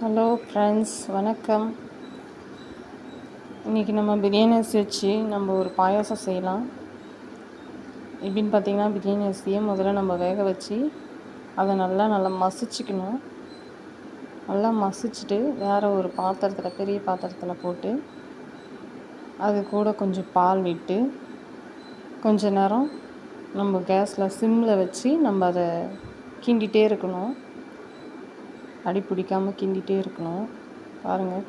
Hello friends, வணக்கம். இன்றைக்கி நம்ம பிரியாணி அரிசி வச்சு நம்ம ஒரு பாயாசம் செய்யலாம். எப்படின்னு பார்த்தீங்கன்னா, பிரியாணி அரிசியை முதல்ல நம்ம வேக வச்சு அதை நல்லா மசிச்சுக்கணும். நல்லா மசிச்சுட்டு வேறு ஒரு பாத்திரத்தில், பெரிய பாத்திரத்தில் போட்டு அது கூட கொஞ்சம் பால் விட்டு கொஞ்ச நேரம் நம்ம கேஸில் சிம்மில் வச்சு நம்ம அதை கிண்டிகிட்டே இருக்கணும். அடி பிடிக்காமல் கிண்டிகிட்டே இருக்கணும். பாருங்கள்,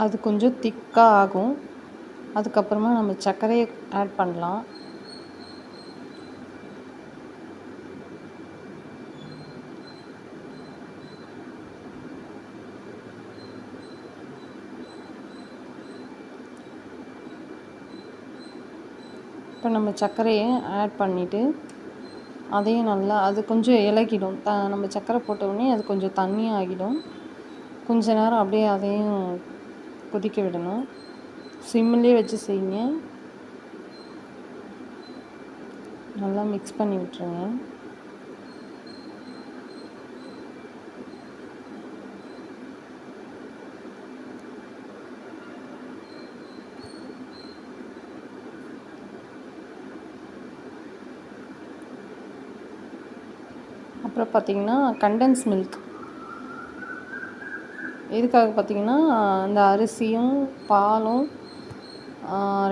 அது கொஞ்சம் திக்காக ஆகும். அதுக்கப்புறமா நம்ம சர்க்கரையை ஆட் பண்ணலாம். இப்போ நம்ம சர்க்கரையை ஆட் பண்ணிவிட்டு அதையும் நல்லா, அது கொஞ்சம் இலகிடும். நம்ம சர்க்கரை போட்டவுடனே அது கொஞ்சம் தண்ணி ஆகிடும். கொஞ்ச நேரம் அப்படியே அதையும் கொதிக்க விடணும். சிம்மிலே வச்சு செய்யுங்க. நல்லா மிக்ஸ் பண்ணி விட்டுருங்க. அப்புறம் பார்த்திங்கன்னா, கண்டென்ஸ் மில்க் எதுக்காக பார்த்திங்கன்னா, அந்த அரிசியும் பாலும்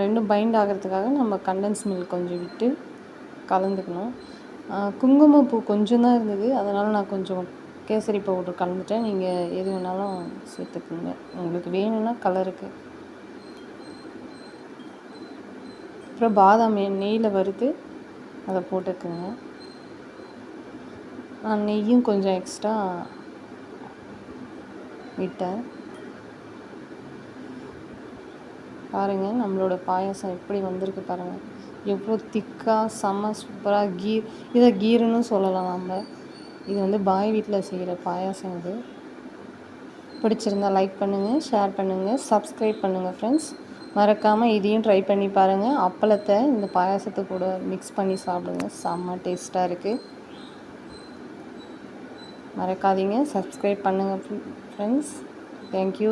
ரெண்டும் பைண்ட் ஆகிறதுக்காக நம்ம கண்டென்ஸ் மில்க் கொஞ்சம் விட்டு கலந்துக்கணும். குங்குமப்பூ கொஞ்சம் தான் இருந்தது, அதனால் நான் கொஞ்சம் கேசரி பவுடர் கலந்துட்டேன். நீங்கள் எது வேணாலும் சேர்த்துக்குங்க, உங்களுக்கு வேணும்னா கலருக்கு. அப்புறம் பாதாம் நெய்யில் வறுத்து அதை போட்டுக்குங்க. நான் நெய்யும் கொஞ்சம் எக்ஸ்ட்ரா விட்டேன். பாருங்கள், நம்மளோட பாயாசம் எப்படி வந்திருக்கு பாருங்கள். எவ்வளோ திக்காக செம்ம சூப்பராக இதை கீருன்னு சொல்லலாம். நம்ம இது வந்து பாய் வீட்டில் செய்கிற பாயாசம். இது பிடிச்சிருந்தால் லைக் பண்ணுங்கள், ஷேர் பண்ணுங்கள், சப்ஸ்கிரைப் பண்ணுங்கள் ஃப்ரெண்ட்ஸ். மறக்காமல் இதையும் ட்ரை பண்ணி பாருங்கள். அப்பளத்தை இந்த பாயாசத்தை கூட மிக்ஸ் பண்ணி சாப்பிடுங்க, செம்ம டேஸ்ட்டாக இருக்குது. மறக்காதீங்க, சப்ஸ்கிரைப் பண்ணுங்கள் ஃப்ரெண்ட்ஸ். தேங்க்யூ.